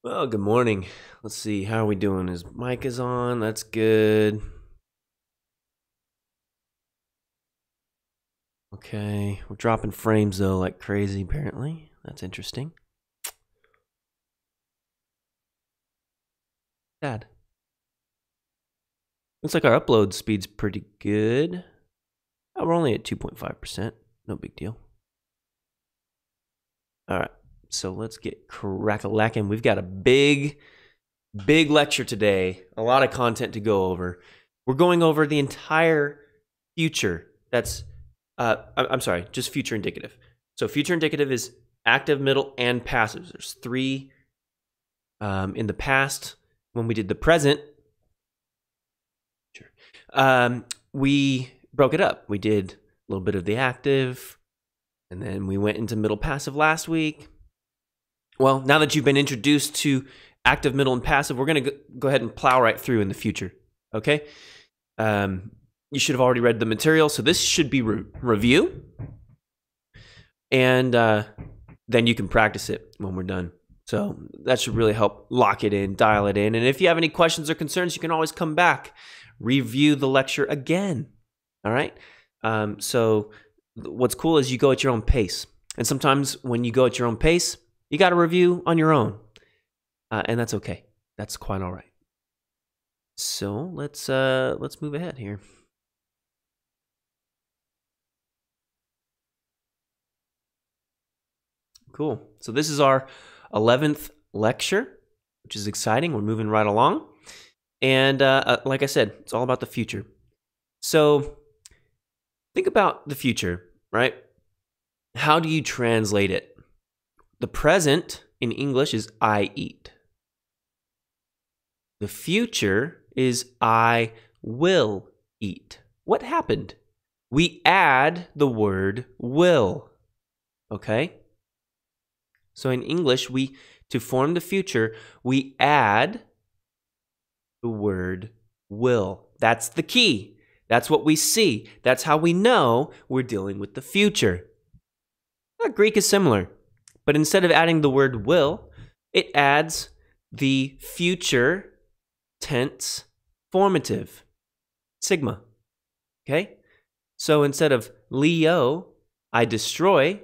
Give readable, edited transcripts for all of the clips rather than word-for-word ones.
Well, good morning. Let's see, how are we doing? His mic is on. That's good. Okay, we're dropping frames though like crazy apparently. That's interesting. Sad. Looks like our upload speed's pretty good. Oh, we're only at 2.5%. No big deal. All right, so let's get crack-a-lackin'. We've got a big lecture today. A lot of content to go over. We're going over the entire future. That's I'm sorry, just future indicative. So future indicative is active, middle, and passive. There's three in the past. When we did the present, we broke it up. We did a little bit of the active, and then we went into middle passive last week. Well, now that you've been introduced to active, middle, and passive, we're going to go ahead and plow right through in the future, okay? You should have already read the material, so this should be review. And then you can practice it when we're done. So that should really help lock it in, dial it in. And if you have any questions or concerns, you can always come back, review the lecture again, all right? So what's cool is you go at your own pace. And sometimes when you go at your own pace, you got to review on your own. And that's okay. That's quite all right. So let's move ahead here. Cool. So this is our 11th lecture, which is exciting. We're moving right along. And like I said, it's all about the future. So think about the future, right? How do you translate it? The present in English is I eat. The future is I will eat. What happened? We add the word will, okay? So in English, to form the future, we add the word will. That's the key. That's what we see. That's how we know we're dealing with the future. Greek is similar, but instead of adding the word will, it adds the future tense formative, sigma. Okay? So instead of Leo, I destroy,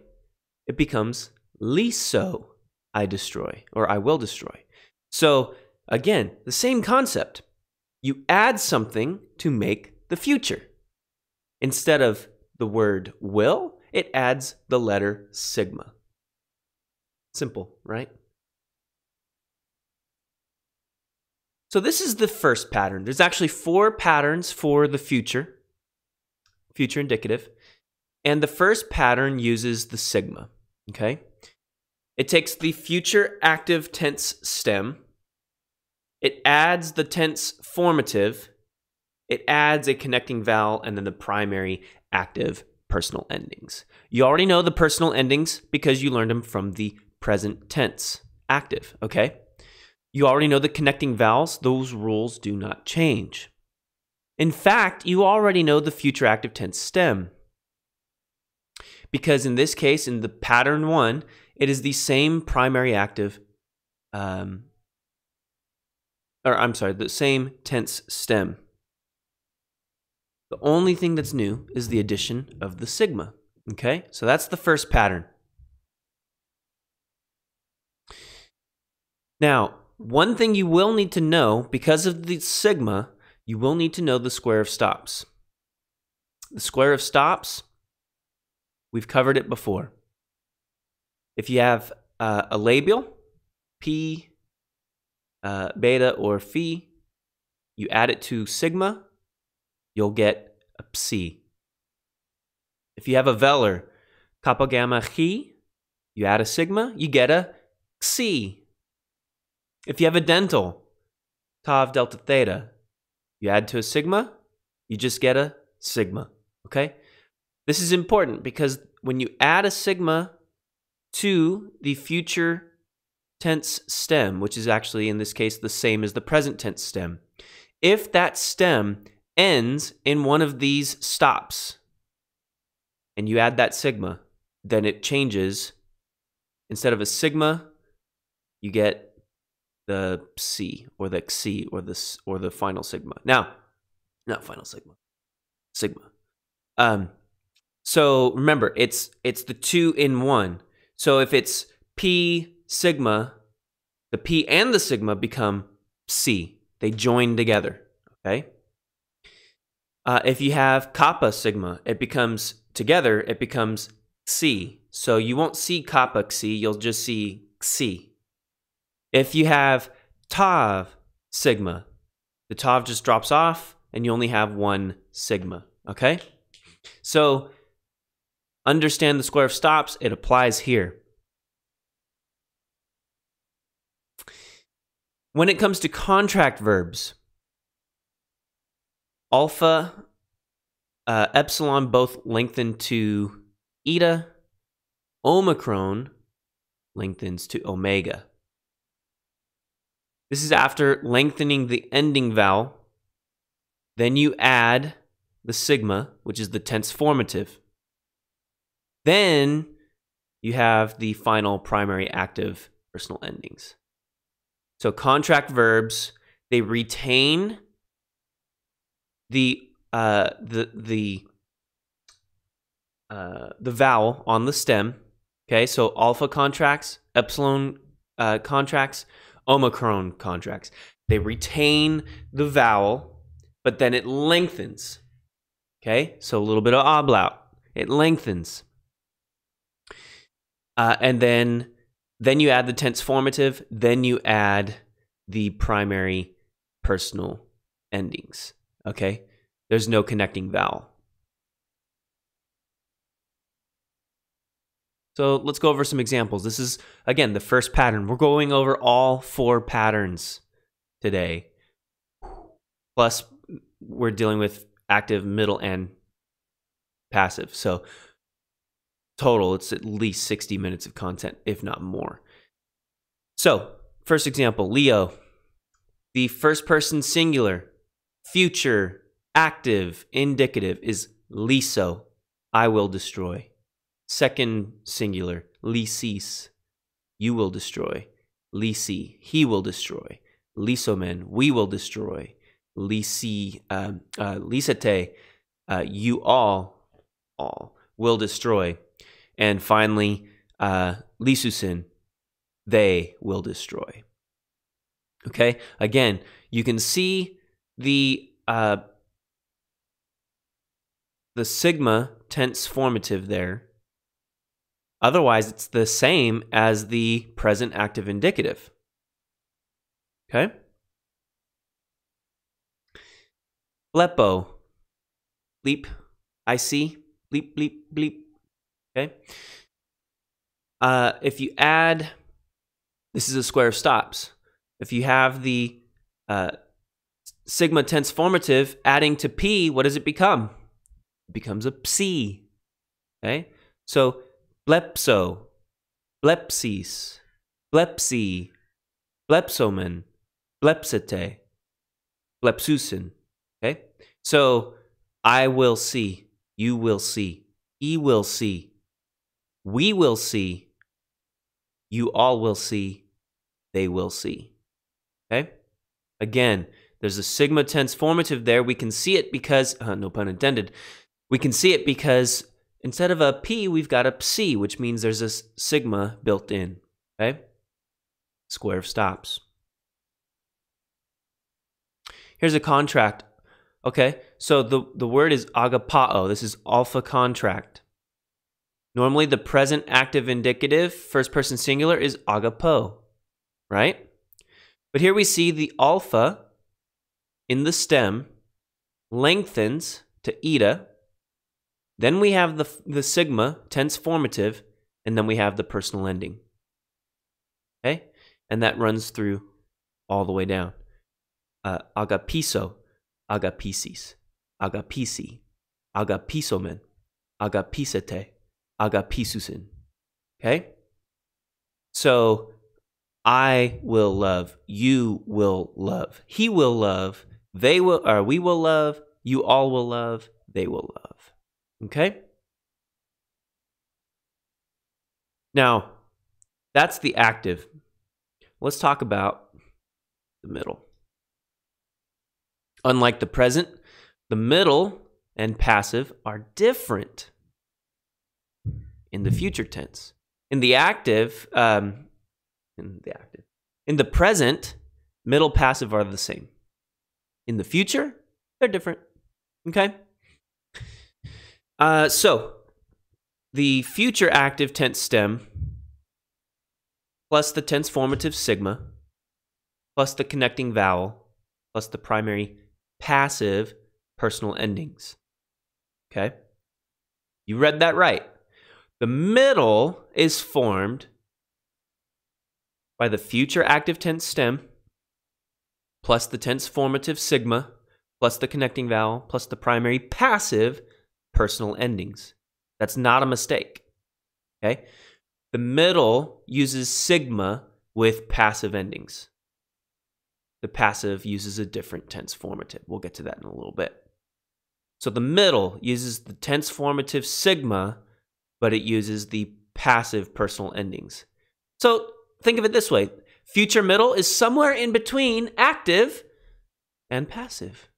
it becomes Liso, I destroy, or I will destroy. So again, the same concept. You add something to make the future. Instead of the word will, it adds the letter sigma. Simple, right? So this is the first pattern. There's actually 4 patterns for the future indicative. And the first pattern uses the sigma, okay? It takes the future active tense stem. It adds the tense formative. It adds a connecting vowel and then the primary active personal endings. You already know the personal endings because you learned them from the present tense active, okay? You already know the connecting vowels. Those rules do not change. In fact, you already know the future active tense stem. Because in this case, in the pattern 1, it is the same primary active, the same tense stem. The only thing that's new is the addition of the sigma, okay? So that's the first pattern. Now, one thing you will need to know, because of the sigma, you will need to know the square of stops. The square of stops, we've covered it before. If you have a labial, P, beta, or phi, you add it to sigma, you'll get a psi. If you have a velar, kappa, gamma, chi, you add a sigma, you get a xi. If you have a dental, tav, delta, theta, you add to a sigma, you just get a sigma, okay? This is important because when you add a sigma to the future tense stem, which is actually in this case the same as the present tense stem, if that stem ends in one of these stops and you add that sigma, then it changes. Instead of a sigma, you get the C or the Xi or the final sigma. Now, not final sigma, sigma. So remember, it's the 2 in 1. So if it's P sigma, the P and the sigma become C. They join together, okay? If you have kappa sigma, it becomes Xi. So you won't see kappa Xi, you'll just see Xi. If you have tav sigma, the tav just drops off and you only have one sigma, okay? So understand the square of stops, it applies here. When it comes to contract verbs, alpha, epsilon both lengthen to eta. Omicron lengthens to omega. This is after lengthening the ending vowel. Then you add the sigma, which is the tense formative. Then you have the final primary active personal endings. So contract verbs, they retain the vowel on the stem. Okay, so alpha contracts, epsilon contracts, omicron contracts. They retain the vowel, but then it lengthens. Okay, so a little bit of ablaut. It lengthens. And then you add the tense formative, then you add the primary personal endings. Okay, there's no connecting vowel. So let's go over some examples. This is, again, the first pattern. We're going over all 4 patterns today. Plus, we're dealing with active, middle, and passive. So total, it's at least 60 minutes of content, if not more. So, first example, Leo. The first person singular, future, active, indicative is liso, I will destroy. Second singular, lysis, you will destroy. Lysi, he will destroy. Lysomen, we will destroy. Lysate, you all will destroy. And finally, lysusin, they will destroy. Okay, again, you can see the sigma tense formative there. Otherwise, it's the same as the present active indicative. Okay? Blepo. Bleep. I see. Bleep, bleep, bleep. Okay? If you add, this is a square of stops. If you have the sigma tense formative adding to P, what does it become? It becomes a psi. Okay? So, blepso, blepsis, blepsi, blepsomen, blepsete, blepsusin. Okay? So, I will see, you will see, he will see, we will see, you all will see, they will see. Okay? Again, there's a sigma tense formative there. We can see it because, no pun intended, we can see it because instead of a P, we've got a psi, which means there's a sigma built in. Okay? Square of stops. Here's a contract. Okay, so the word is agapao. This is alpha contract. Normally, the present active indicative, first person singular, is agapo, right? But here we see the alpha in the stem lengthens to eta. Then we have the sigma, tense formative, and then we have the personal ending. Okay? And that runs through all the way down. Agapiso, agapisis, agapisi, agapisomen, agapisete, agapisusin. Okay? So, I will love, you will love, he will love, they will, or we will love, you all will love, they will love. Okay? Now, that's the active. Let's talk about the middle. Unlike the present, the middle and passive are different in the future tense. In the present, middle, passive are the same. In the future, they're different. Okay? So, the future active tense stem plus the tense formative sigma plus the connecting vowel plus the primary passive personal endings. Okay? You read that right. The middle is formed by the future active tense stem plus the tense formative sigma plus the connecting vowel plus the primary passive personal endings. That's not a mistake. Okay? The middle uses sigma with passive endings. The passive uses a different tense formative. We'll get to that in a little bit. So the middle uses the tense formative sigma, but it uses the passive personal endings. So think of it this way. Future middle is somewhere in between active and passive.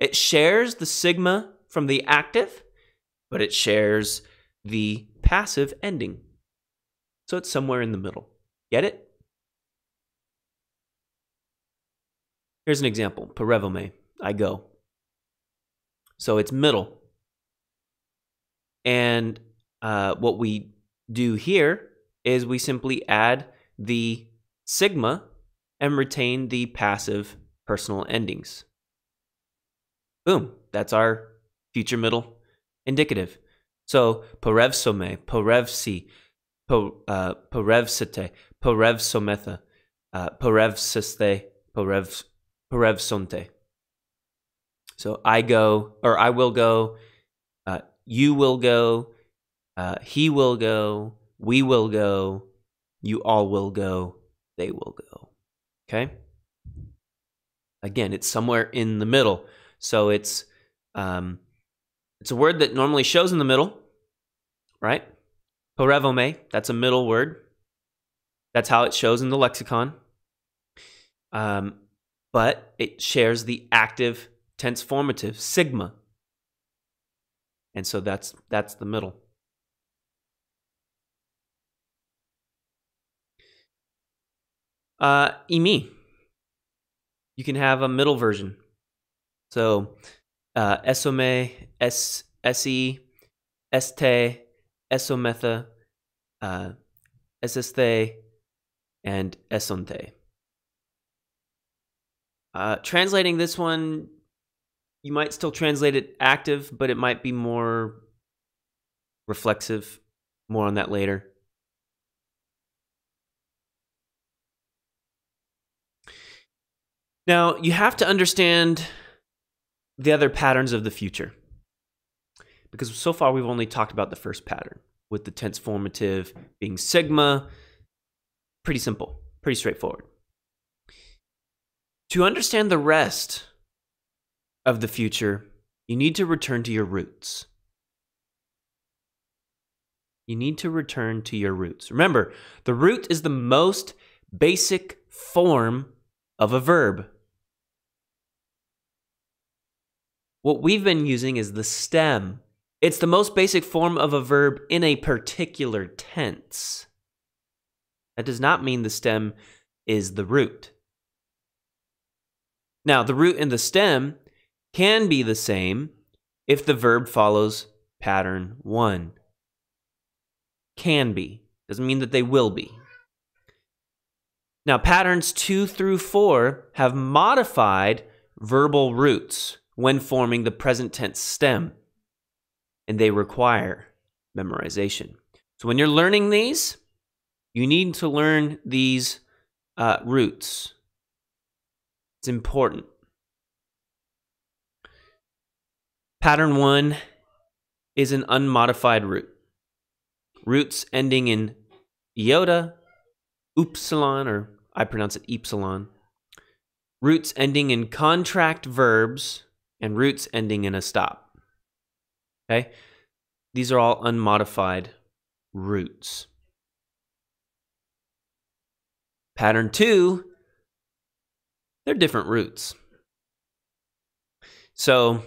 It shares the sigma from the active, but it shares the passive ending. So it's somewhere in the middle. Get it? Here's an example. Parevome, I go. So it's middle. And what we do here is we simply add the sigma and retain the passive personal endings. Boom. That's our future middle indicative. So porevsome, porevsi, porevsete, porevsometha, porevsiste, porevsonte. So I go, or I will go, you will go, he will go, we will go, you all will go, they will go. Okay? Again, it's somewhere in the middle. So it's a word that normally shows in the middle, right? Porevome, that's a middle word. That's how it shows in the lexicon. But it shares the active tense formative, sigma. And so that's the middle. Imi. You can have a middle version. So, esome, esi, este, esometha, eseste, and esonte. Translating this one, you might still translate it active, but it might be more reflexive. More on that later. Now, you have to understand the other patterns of the future. Because so far we've only talked about the first pattern, with the tense formative being sigma. Pretty simple, pretty straightforward. To understand the rest of the future, you need to return to your roots. You need to return to your roots. Remember, the root is the most basic form of a verb. What we've been using is the stem. It's the most basic form of a verb in a particular tense. That does not mean the stem is the root. Now, the root and the stem can be the same if the verb follows pattern 1. Can be. Doesn't mean that they will be. Now, patterns 2 through 4 have modified verbal roots when forming the present tense stem, and they require memorization. So when you're learning these, you need to learn these roots. It's important. Pattern 1 is an unmodified root. Roots ending in iota, upsilon, or I pronounce it epsilon. Roots ending in contract verbs, and roots ending in a stop. Okay? These are all unmodified roots. Pattern 2, they're different roots. So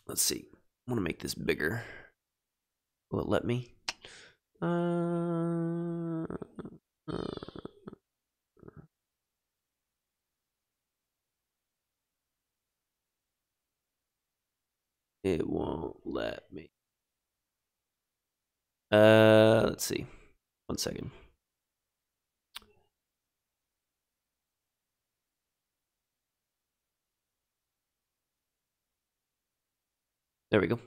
let's see. I want to make this bigger. Will it let me? It won't let me. Let's see. 1 second. There we go.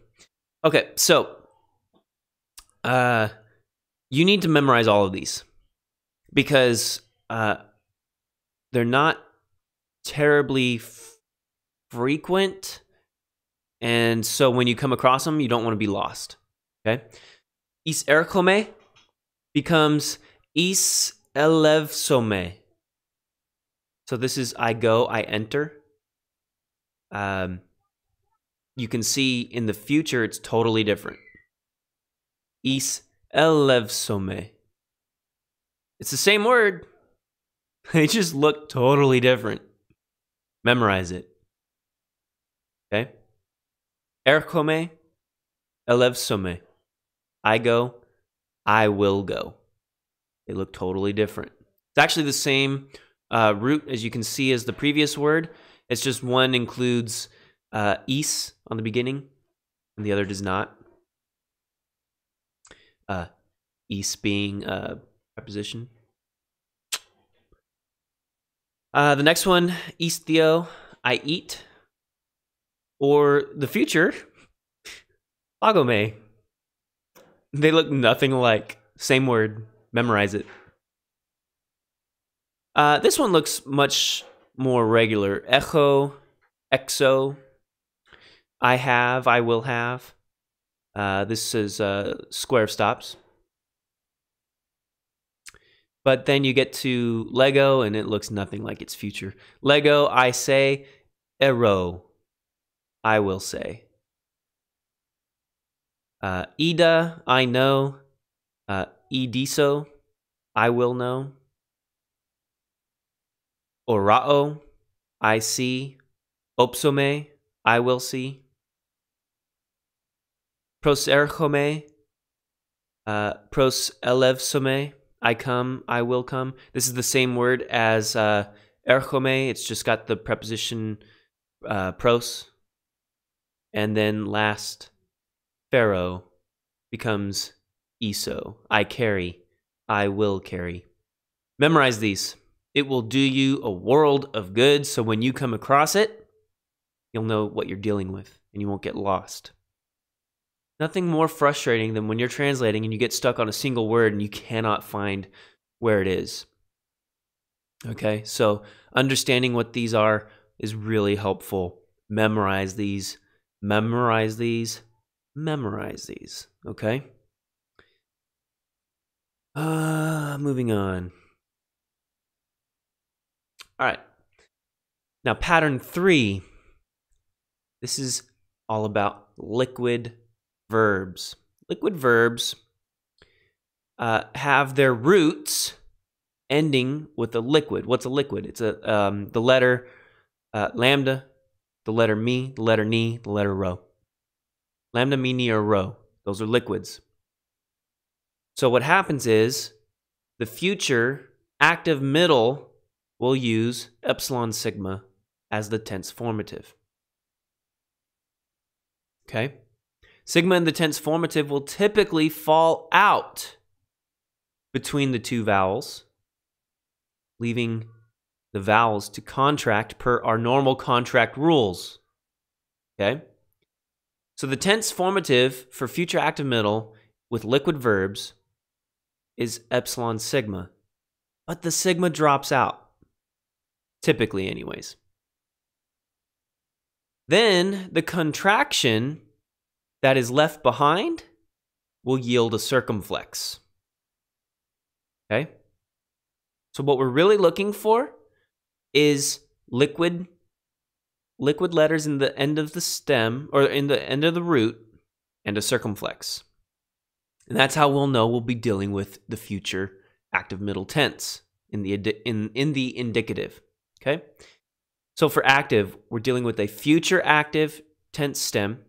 Okay, so you need to memorize all of these because they're not terribly frequent, and so when you come across them, you don't want to be lost. Okay, is erchome becomes is elevsome. So this is I go, I enter. You can see in the future it's totally different. Is elevsome. It's the same word. They just look totally different. Memorize it. Okay? Erchome, elevsome. I go, I will go. They look totally different. It's actually the same root as you can see as the previous word. It's just one includes is on the beginning and the other does not. Is being a preposition. The next one, istio, I eat. Or the future, lagome. They look nothing alike. Same word. Memorize it. This one looks much more regular. Echo, exo. I have, I will have. This is square stops. But then you get to Lego, and it looks nothing like its future. Lego, I say. Ero, I will say. Ida, I know. Idiso, I will know. Orao, I see. Opsome, I will see. Pros erchome, pros elevsome, I come, I will come. This is the same word as erchome. It's just got the preposition pros. And then last, pharaoh becomes iso. I carry, I will carry. Memorize these. It will do you a world of good. So when you come across it, you'll know what you're dealing with and you won't get lost. Nothing more frustrating than when you're translating and you get stuck on a single word and you cannot find where it is. Okay, so understanding what these are is really helpful. Memorize these, memorize these, memorize these. Okay? Moving on. All right. Now, pattern 3. This is all about liquid verbs. Liquid verbs have their roots ending with a liquid. What's a liquid? It's the letter lambda, the letter mi, the letter ni, the letter rho. Lambda, mi, ni, or rho. Those are liquids. So what happens is the future active middle will use epsilon sigma as the tense formative. Okay? Sigma in the tense formative will typically fall out between the two vowels, leaving the vowels to contract per our normal contract rules. Okay? So the tense formative for future active middle with liquid verbs is epsilon sigma, but the sigma drops out, typically anyways. Then the contraction that is left behind will yield a circumflex. Okay? So what we're really looking for is liquid letters in the end of the stem, or in the end of the root, and a circumflex. And that's how we'll know we'll be dealing with the future active middle tense in the indicative. Okay? So for active, we're dealing with a future active tense stem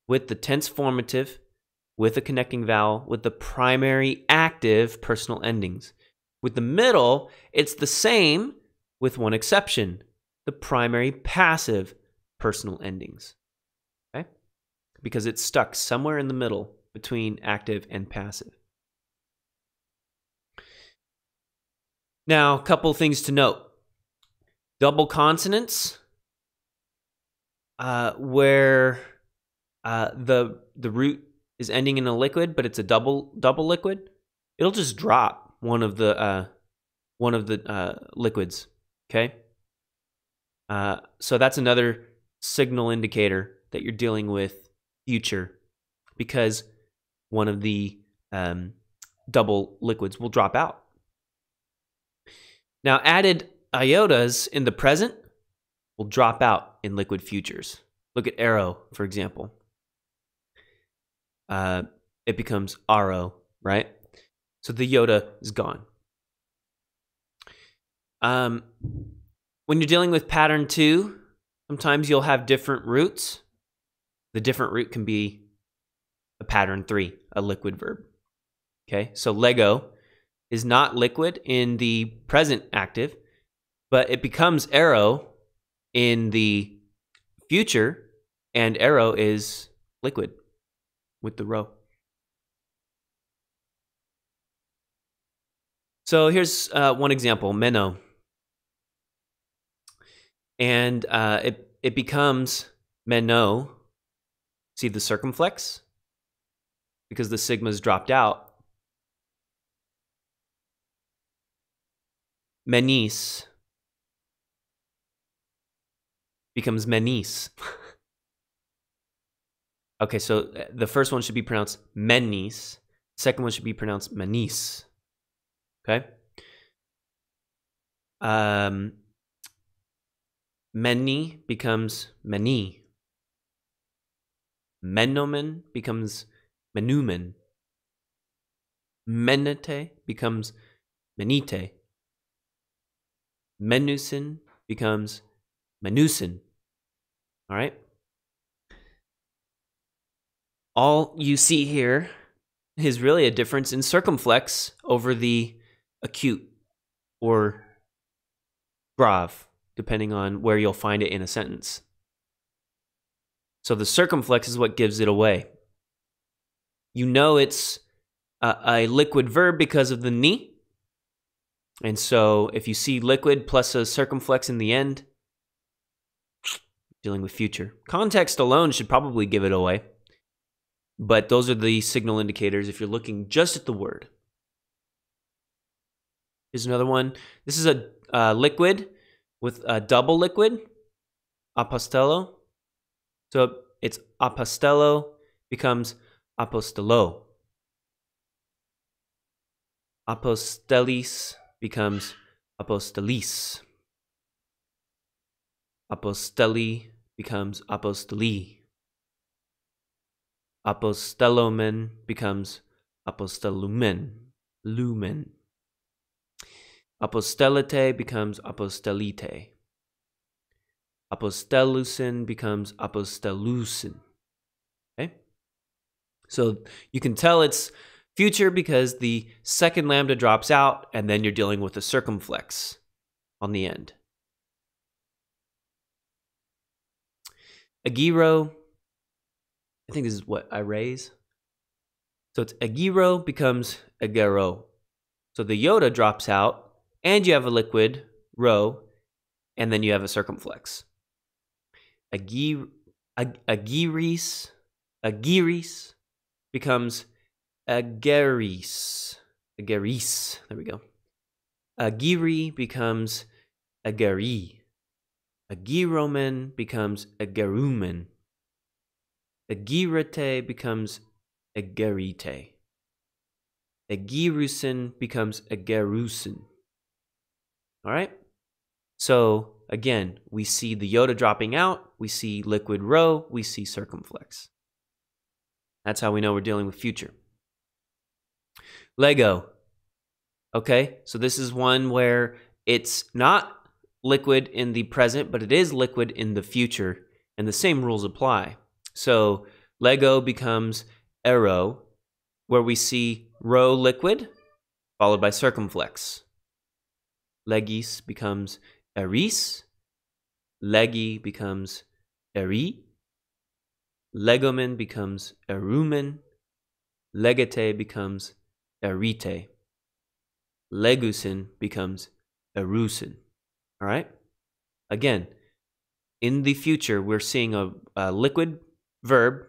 with the tense formative, with a connecting vowel, with the primary active personal endings. With the middle, it's the same with one exception, the primary passive personal endings. Okay? Because it's stuck somewhere in the middle between active and passive. Now, a couple things to note. Double consonants, where the root is ending in a liquid, but it's a double liquid, it'll just drop one of the liquids. Okay, so that's another signal indicator that you're dealing with future, because one of the double liquids will drop out. Now, added iotas in the present will drop out in liquid futures. Look at arrow, for example. It becomes aro, right? So the iota is gone. When you're dealing with pattern 2, sometimes you'll have different roots. The different root can be a pattern 3, a liquid verb. Okay, so Lego is not liquid in the present active, but it becomes arrow in the future, and arrow is liquid with the row. So here's one example, meno. And it becomes meno. See the circumflex? Because the sigma's dropped out. Menis becomes menis. Okay, so the first one should be pronounced menis. Second one should be pronounced menis. Okay? Meni becomes meni. Menomen becomes menumen. Menete becomes menite. Menusin becomes menusin. All right? All you see here is really a difference in circumflex over the acute or grave, depending on where you'll find it in a sentence. So the circumflex is what gives it away. You know it's a liquid verb because of the ni. And so if you see liquid plus a circumflex in the end, dealing with future. Context alone should probably give it away. But those are the signal indicators if you're looking just at the word. Here's another one. This is a liquid with a double liquid, apostello. So it's apostello becomes apostello. Apostellis becomes apostellis. Apostelli becomes apostelli. Apostellomen becomes apostellumen. Lumen. Apostellite becomes apostellite. Apostellusin becomes apostellusin. Okay? So you can tell it's future because the second lambda drops out, and then you're dealing with a circumflex on the end. Agiro, I think this is what I raise. So it's agiro becomes agero. So the iota drops out, and you have a liquid rho, and then you have a circumflex. Agiris becomes ageris. Ageris. There we go. Agiri becomes ageri. Agiromen becomes agerumen. Agirite becomes agerite. Agirusin becomes agerusin. All right? So, again, we see the iota dropping out, we see liquid rho, we see circumflex. That's how we know we're dealing with future. Lego. Okay, so this is one where it's not liquid in the present, but it is liquid in the future, and the same rules apply. So Lego becomes ero, where we see rho liquid, followed by circumflex. Legis becomes eris. Legi becomes eri. Legomen becomes erumen. Legate becomes erite. Legusin becomes erusin. All right? Again, in the future, we're seeing a liquid verb,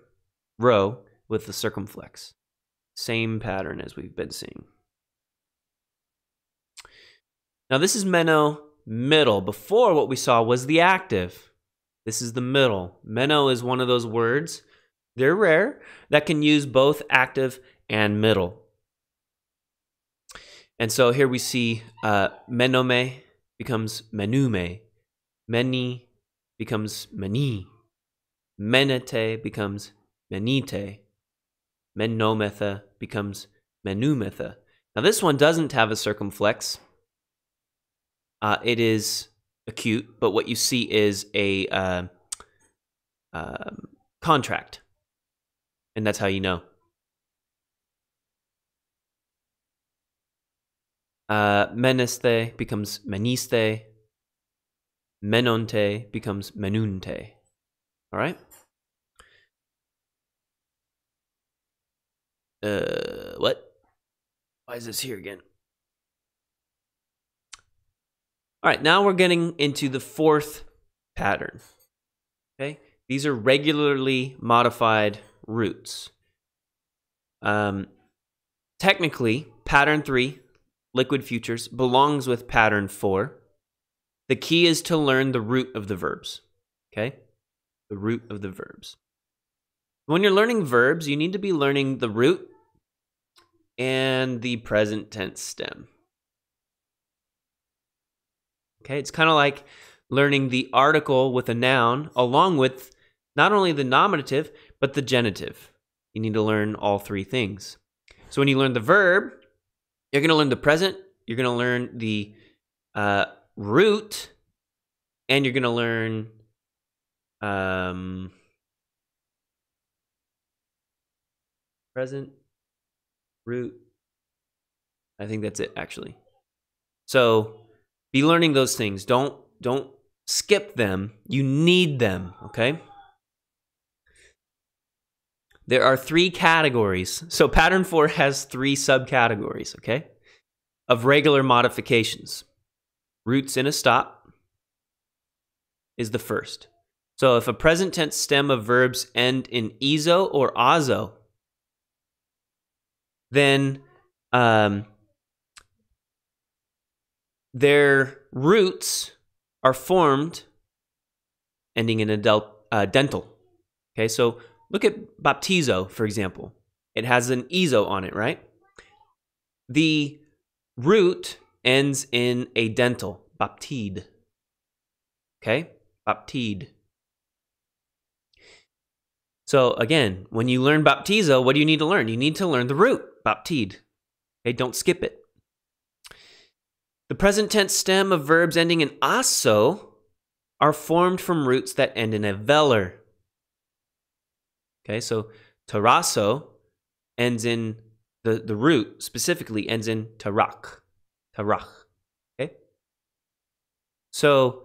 rho, with the circumflex. Same pattern as we've been seeing. Now, this is meno, middle. Before, what we saw was the active. This is the middle. Meno is one of those words, they're rare, that can use both active and middle. And so here we see menome becomes menume. Meni becomes meni. Menete becomes menite. Menometha becomes menumetha. Now this one doesn't have a circumflex. It is acute, but what you see is a contract. And that's how you know. Meneste becomes meniste. Menonte becomes menunte. All right? What? Why is this here again? All right, now we're getting into the fourth pattern. Okay? These are regularly modified roots. Technically, pattern 3, liquid futures, belongs with pattern 4. The key is to learn the root of the verbs. Okay? The root of the verbs. When you're learning verbs, you need to be learning the root and the present tense stem. Okay, it's kind of like learning the article with a noun along with not only the nominative, but the genitive. You need to learn all three things. So when you learn the verb, you're going to learn the present, you're going to learn the root, and you're going to learn present, root. I think that's it, actually. So be learning those things. Don't skip them. You need them, okay? There are 3 categories. So pattern 4 has 3 subcategories, okay, of regular modifications. Roots in a stop is the first. So if a present tense stem of verbs end in iso or azo, then their roots are formed ending in a dental. Okay, so look at baptizo, for example. It has an iso on it, right? The root ends in a dental, baptide. Okay, baptide. So again, when you learn baptizo, what do you need to learn? You need to learn the root, baptide. Okay, don't skip it. The present tense stem of verbs ending in asso are formed from roots that end in a velar. Okay, so tarasso ends in, the root specifically ends in tarak. Tarach. Okay? So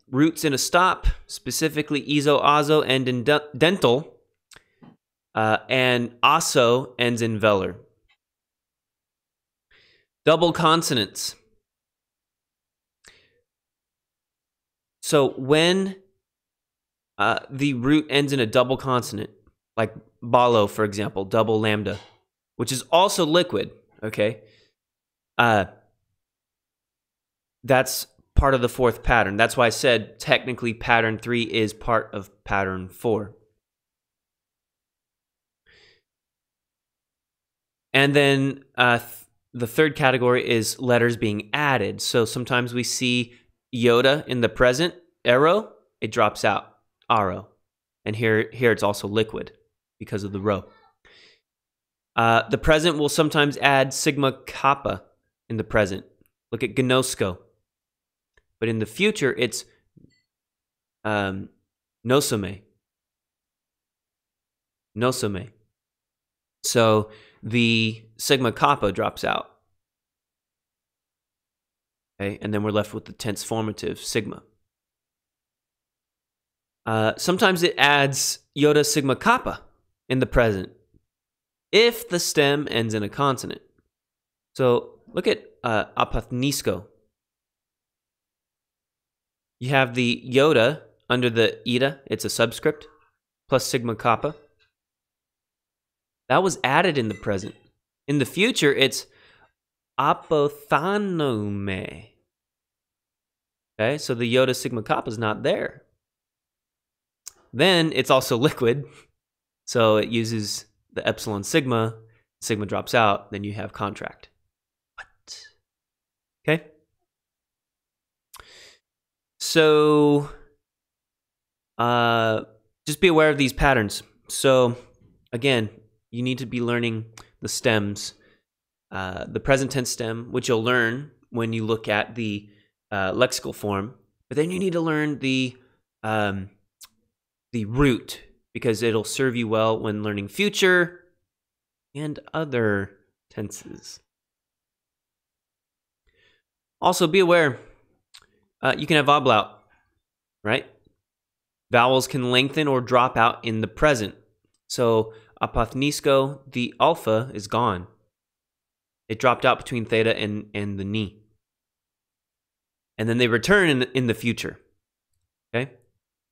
roots in a stop, specifically iso, azo, end in dental, and asso ends in velar. Double consonants. So when the root ends in a double consonant, like balo, for example, double lambda, which is also liquid, okay? That's part of the fourth pattern. That's why I said technically pattern 3 is part of pattern 4. And then the third category is letters being added. So sometimes we see iota in the present, ero, it drops out, aro. And here it's also liquid because of the rho. The present will sometimes add sigma kappa in the present. Look at gnosko. But in the future, it's nosome. Nosome. So the sigma kappa drops out. Okay, and then we're left with the tense formative sigma. Sometimes it adds iota sigma kappa in the present if the stem ends in a consonant. So look at apathnisko. You have the iota under the eta, it's a subscript, plus sigma kappa. That was added in the present. In the future, it's apothanome. Okay, so the iota sigma kappa is not there. Then it's also liquid, so it uses the epsilon sigma. Sigma drops out, then you have contract. What? Okay. So, just be aware of these patterns. So, again, you need to be learning the stems, the present tense stem, which you'll learn when you look at the lexical form. But then you need to learn the root, because it'll serve you well when learning future and other tenses. Also, be aware, you can have ablaut, right? Vowels can lengthen or drop out in the present. So, apathnisko, the alpha is gone. It dropped out between theta and the ni. And then they return in the future. Okay?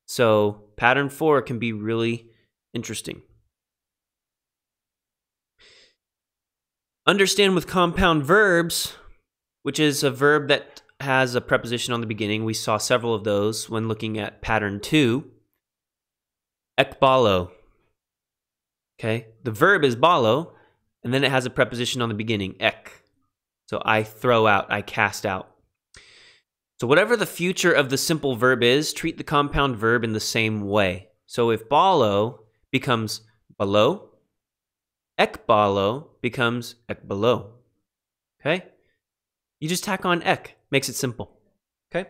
So, pattern 4 can be really interesting. Understand with compound verbs, which is a verb that has a preposition on the beginning. We saw several of those when looking at pattern 2. Ekbalo. Okay? The verb is balo, and then it has a preposition on the beginning, ek. So I throw out, I cast out. So whatever the future of the simple verb is, treat the compound verb in the same way. So if balo becomes balo, ekbalo becomes ekbalo. Okay? You just tack on ek. Makes it simple. Okay?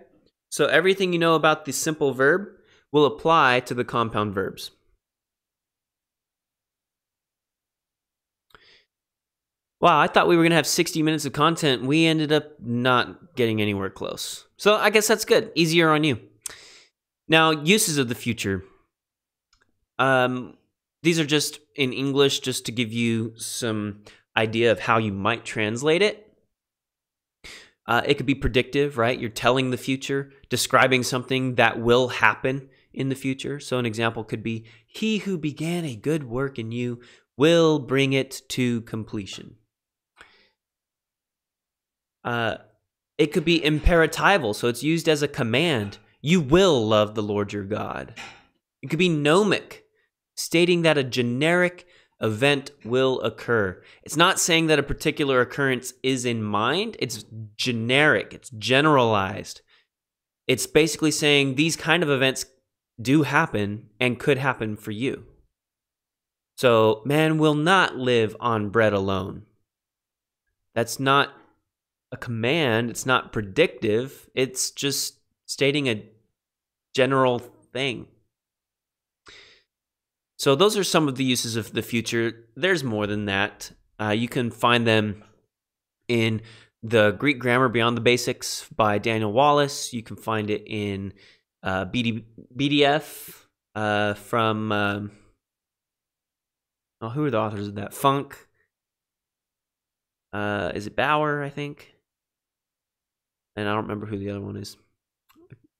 So everything you know about the simple verb will apply to the compound verbs. Wow, I thought we were going to have 60 minutes of content. We ended up not getting anywhere close. So I guess that's good. Easier on you. Now, uses of the future. These are just in English, just to give you some idea of how you might translate it. It could be predictive, right? You're telling the future, describing something that will happen in the future. So an example could be, he who began a good work in you will bring it to completion. It could be imperatival, so it's used as a command. You will love the Lord your God. It could be gnomic, stating that a generic event will occur. It's not saying that a particular occurrence is in mind. It's generic. It's generalized. It's basically saying these kind of events do happen and could happen for you. So, man will not live on bread alone. That's not a command. It's not predictive. It's just stating a general thing. So those are some of the uses of the future. There's more than that. You can find them in the Greek Grammar Beyond the Basics by Daniel Wallace. You can find it in BDF from... who are the authors of that? Funk. Is it Bauer, I think? And I don't remember who the other one is.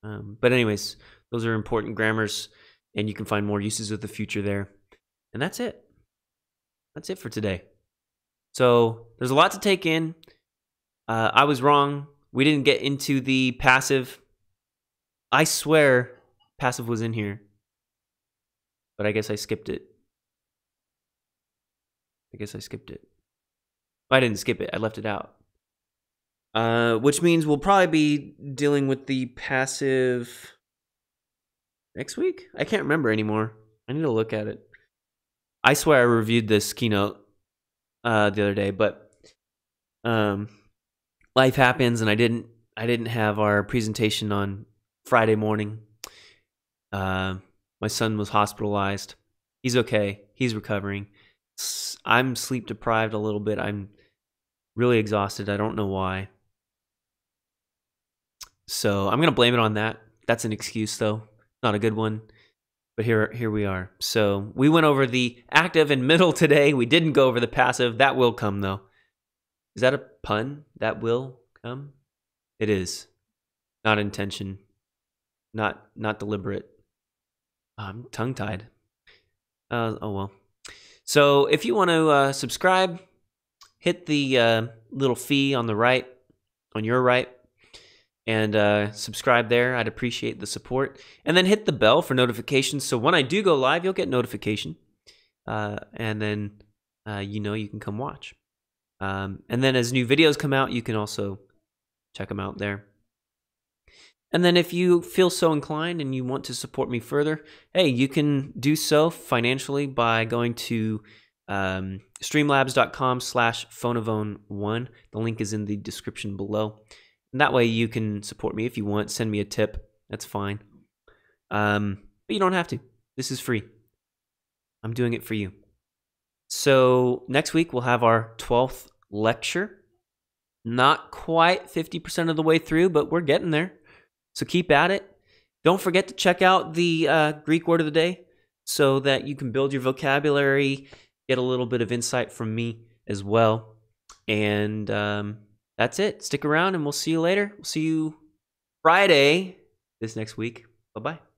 But anyways, those are important grammars, and you can find more uses of the future there. And that's it. That's it for today. So there's a lot to take in. I was wrong. We didn't get into the passive. I swear passive was in here. But I guess I skipped it. I didn't skip it. I left it out. Which means we'll probably be dealing with the passive next week? I can't remember anymore. I need to look at it. I swear I reviewed this keynote the other day, but life happens and I didn't I didn't have our presentation on Friday morning. My son was hospitalized. He's okay. He's recovering. I'm sleep deprived a little bit. I'm really exhausted. I don't know why. So I'm going to blame it on that. That's an excuse, though. Not a good one. But here we are. So we went over the active and middle today. We didn't go over the passive. That will come, though. Is that a pun? That will come? It is. Not intention. Not deliberate. I'm tongue-tied. Oh, well. So if you want to subscribe, hit the little fee on the right, on your right, and subscribe there. I'd appreciate the support. And then hit the bell for notifications. So when I do go live, you'll get notification. And then, you can come watch. And then as new videos come out, you can also check them out there. And then if you feel so inclined and you want to support me further, hey, you can do so financially by going to streamlabs.com/phonavone1. The link is in the description below. And that way you can support me if you want. Send me a tip. That's fine. But you don't have to. This is free. I'm doing it for you. So next week we'll have our 12th lecture. Not quite 50% of the way through, but we're getting there. So keep at it. Don't forget to check out the Greek word of the day so that you can build your vocabulary, get a little bit of insight from me as well. And that's it. Stick around and we'll see you later. We'll see you Friday this next week. Bye-bye.